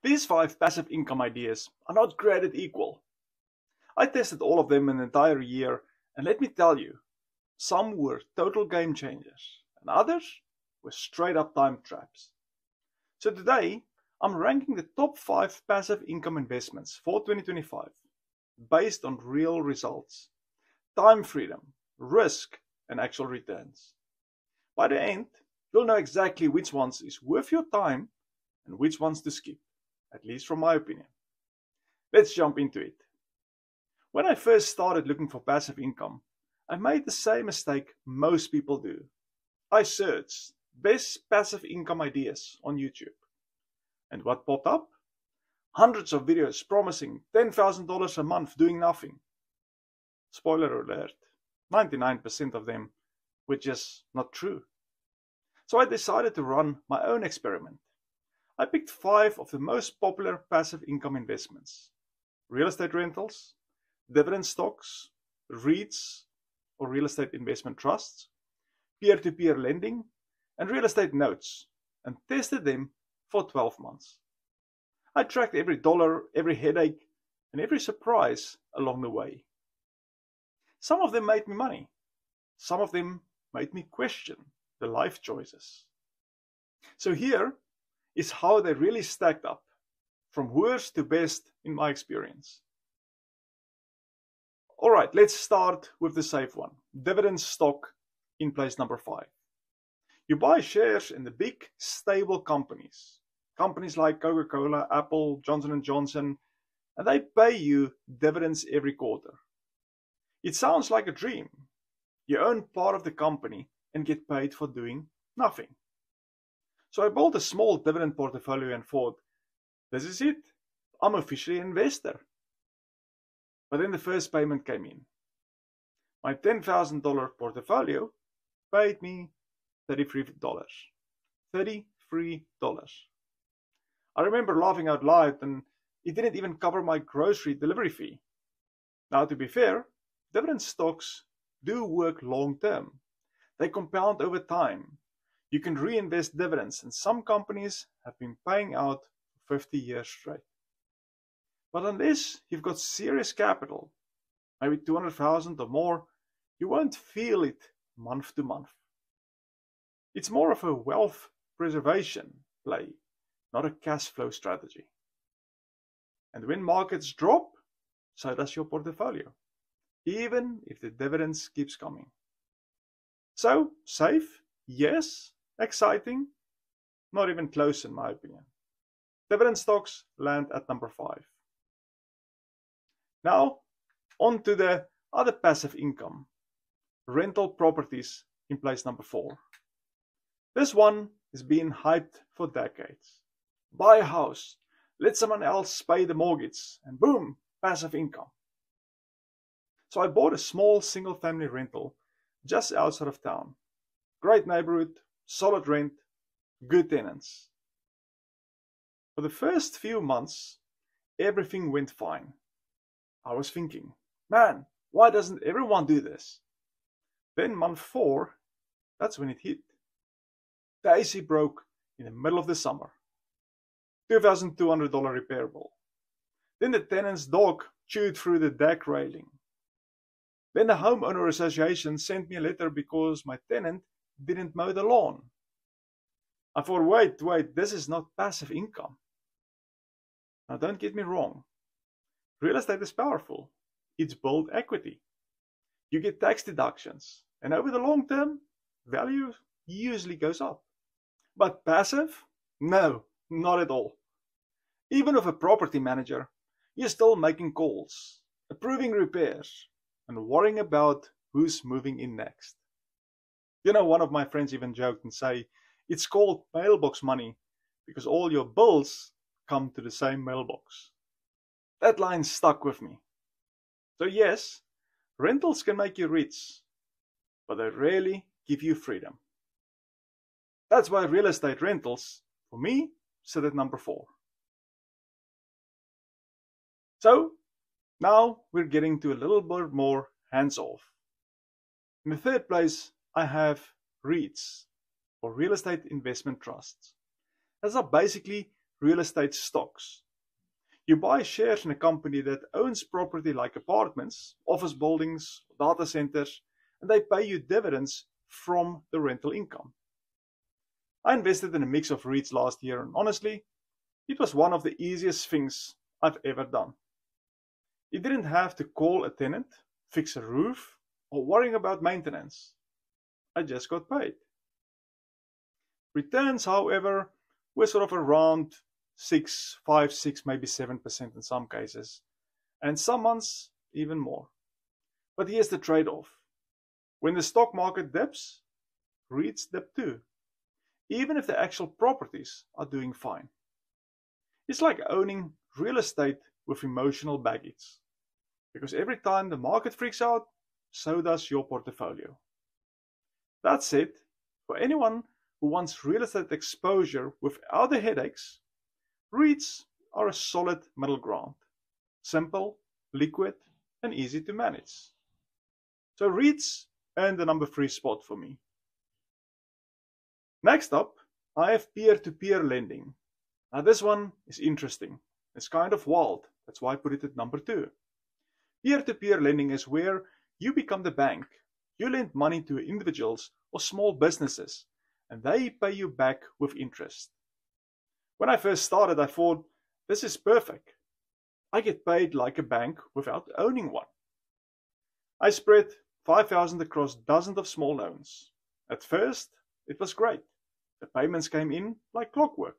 These 5 passive income ideas are not created equal. I tested all of them an entire year, and let me tell you, some were total game changers, and others were straight up time traps. So today, I'm ranking the top 5 passive income investments for 2025 based on real results, time freedom, risk, and actual returns. By the end, you'll know exactly which ones is worth your time and which ones to skip, at least from my opinion. Let's jump into it. When I first started looking for passive income, I made the same mistake most people do. I searched best passive income ideas on YouTube. And what popped up? Hundreds of videos promising $10,000 a month doing nothing. Spoiler alert, 99% of them were just not true. So I decided to run my own experiment. I picked 5 of the most popular passive income investments: real estate rentals, dividend stocks, REITs or real estate investment trusts, peer-to-peer lending, and real estate notes, and tested them for 12 months. I tracked every dollar, every headache, and every surprise along the way. Some of them made me money. Some of them made me question the life choices. So here is how they really stacked up, from worst to best in my experience. Alright, let's start with the safe one, dividend stock in place number 5. You buy shares in the big, stable companies. Companies like Coca-Cola, Apple, Johnson & Johnson, and they pay you dividends every quarter. It sounds like a dream. You own part of the company and get paid for doing nothing. So I built a small dividend portfolio and thought, this is it. I'm officially an investor. But then the first payment came in. My $10,000 portfolio paid me $33. $33. I remember laughing out loud, and it didn't even cover my grocery delivery fee. Now, to be fair, dividend stocks do work long term. They compound over time. You can reinvest dividends, and some companies have been paying out for 50 years straight. But unless you've got serious capital, maybe 200,000 or more, you won't feel it month to month. It's more of a wealth preservation play, not a cash flow strategy. And when markets drop, so does your portfolio, even if the dividends keeps coming. So, safe? Yes. Exciting? Not even close in my opinion. Dividend stocks land at number 5. Now, on to the other passive income, rental properties in place number 4. This one is being hyped for decades. Buy a house, let someone else pay the mortgage, and boom, passive income. So I bought a small single-family rental just outside of town. Great neighborhood, solid rent, good tenants. For the first few months, everything went fine. I was thinking, man, why doesn't everyone do this? Then month 4, that's when it hit. The AC broke in the middle of the summer. $2,200 repair bill. Then the tenant's dog chewed through the deck railing. Then the homeowner association sent me a letter because my tenant didn't mow the lawn. I thought, wait, this is not passive income. Now don't get me wrong. Real estate is powerful. It's built equity. You get tax deductions, and over the long term, value usually goes up. But passive? No, not at all. Even with a property manager, you're still making calls, approving repairs, and worrying about who's moving in next. You know, one of my friends even joked and say, it's called mailbox money because all your bills come to the same mailbox. That line stuck with me. So yes, rentals can make you rich, but they rarely give you freedom. That's why real estate rentals, for me, sit at number 4. So, now we're getting to a little bit more hands-off. In the third place, I have REITs, or real estate investment trusts. Those are basically real estate stocks. You buy shares in a company that owns property like apartments, office buildings, data centers, and they pay you dividends from the rental income. I invested in a mix of REITs last year, and honestly, it was one of the easiest things I've ever done. You didn't have to call a tenant, fix a roof, or worrying about maintenance. I just got paid. Returns, however, were sort of around 6, 5, 6, maybe 7% in some cases, and some months even more. But here's the trade-off. When the stock market dips, REITs dip too, even if the actual properties are doing fine. It's like owning real estate with emotional baggage, because every time the market freaks out, so does your portfolio. That said, for anyone who wants real estate exposure without the headaches, REITs are a solid middle ground. Simple, liquid, and easy to manage. So REITs earned the number 3 spot for me. Next up, I have peer-to-peer lending. Now this one is interesting. It's kind of wild. That's why I put it at number 2. Peer-to-peer lending is where you become the bank. You lend money to individuals or small businesses, and they pay you back with interest. When I first started, I thought, this is perfect. I get paid like a bank without owning one. I spread 5,000 across dozens of small loans. At first, it was great. The payments came in like clockwork.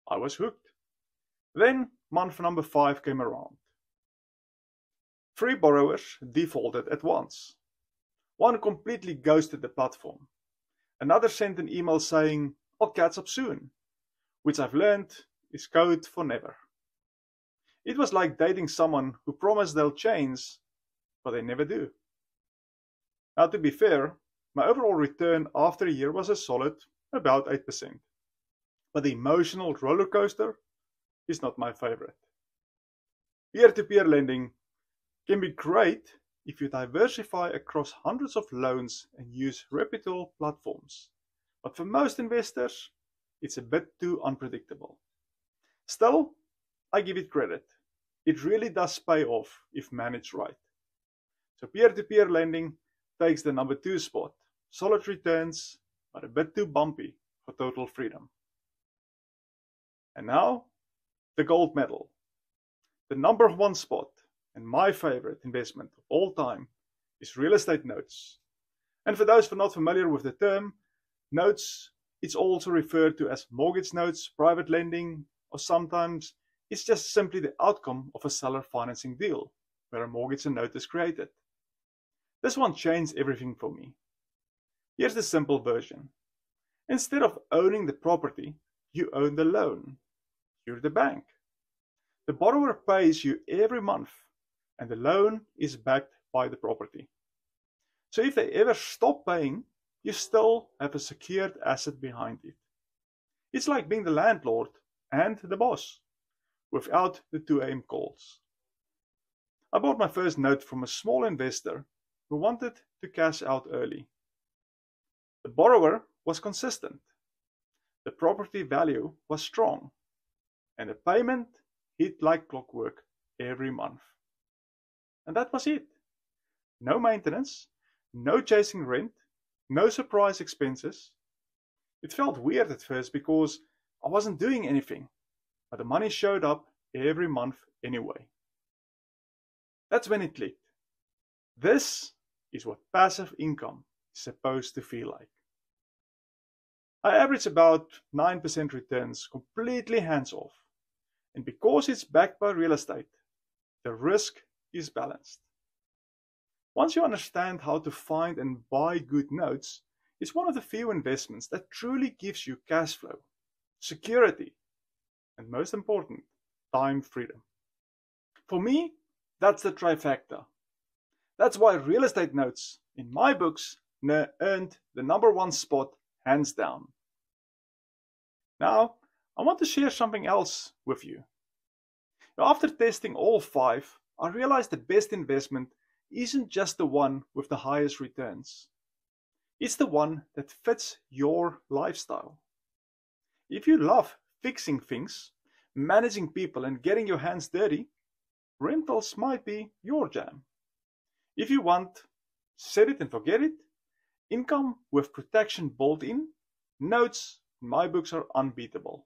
I was hooked. Then month number 5 came around. 3 borrowers defaulted at once. One completely ghosted the platform. Another sent an email saying, I'll catch up soon, which I've learned is code for never. It was like dating someone who promised they'll change, but they never do. Now, to be fair, my overall return after a year was a solid about 8%. But the emotional roller coaster is not my favorite. Peer-to-peer lending can be great if you diversify across hundreds of loans and use reputable platforms. But for most investors, it's a bit too unpredictable. Still, I give it credit. It really does pay off if managed right. So peer-to-peer lending takes the number 2 spot. Solid returns, but a bit too bumpy for total freedom. And now, the gold medal. The number 1 spot, and my favorite investment of all time, is real estate notes. And for those who are not familiar with the term, notes, it's also referred to as mortgage notes, private lending, or sometimes it's just simply the outcome of a seller financing deal, where a mortgage and note is created. This one changed everything for me. Here's the simple version. Instead of owning the property, you own the loan. You're the bank. The borrower pays you every month, and the loan is backed by the property. So if they ever stop paying, you still have a secured asset behind it. It's like being the landlord and the boss, without the 2 a.m. calls. I bought my first note from a small investor who wanted to cash out early. The borrower was consistent. The property value was strong, and the payment hit like clockwork every month. And that was it. No maintenance, no chasing rent, no surprise expenses. It felt weird at first because I wasn't doing anything, but the money showed up every month anyway. That's when it clicked. This is what passive income is supposed to feel like. I average about 9% returns completely hands-off. And because it's backed by real estate, the risk is balanced. Once you understand how to find and buy good notes, it's one of the few investments that truly gives you cash flow, security, and most important, time freedom. For me, that's the trifecta. That's why real estate notes, in my books, earned the number 1 spot hands down. Now, I want to share something else with you. After testing all 5, I realized the best investment isn't just the one with the highest returns. It's the one that fits your lifestyle. If you love fixing things, managing people and getting your hands dirty, rentals might be your jam. If you want, set it and forget it, income with protection built in, notes in my books are unbeatable.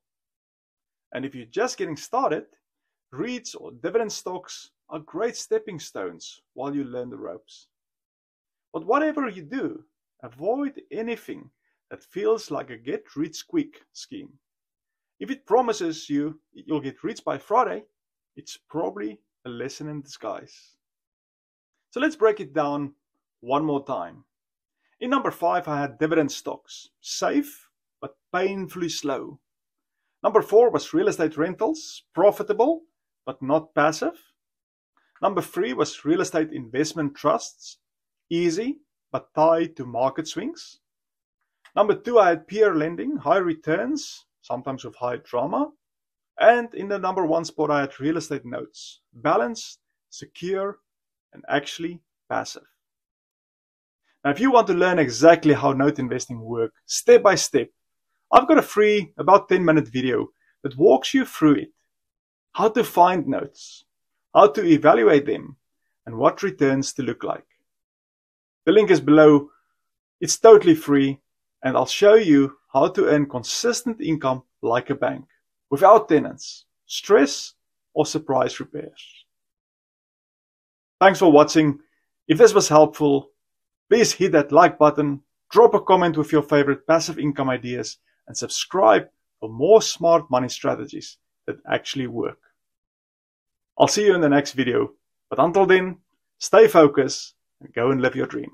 And if you're just getting started, REITs or dividend stocks are great stepping stones while you learn the ropes. But whatever you do, avoid anything that feels like a get-rich-quick scheme. If it promises you'll get rich by Friday, it's probably a lesson in disguise. So let's break it down one more time. In number 5, I had dividend stocks, safe but painfully slow. Number 4 was real estate rentals, profitable but not passive. Number 3 was real estate investment trusts, easy but tied to market swings. Number 2, I had peer lending, high returns, sometimes with high drama. And in the number 1 spot, I had real estate notes, balanced, secure, and actually passive. Now, if you want to learn exactly how note investing works, step by step, I've got a free, about 10-minute video that walks you through it. How to find notes, how to evaluate them, and what returns to look like. The link is below. It's totally free, and I'll show you how to earn consistent income like a bank, without tenants, stress, or surprise repairs. Thanks for watching. If this was helpful, please hit that like button, drop a comment with your favorite passive income ideas, and subscribe for more smart money strategies that actually work. I'll see you in the next video, but until then, stay focused and go and live your dream.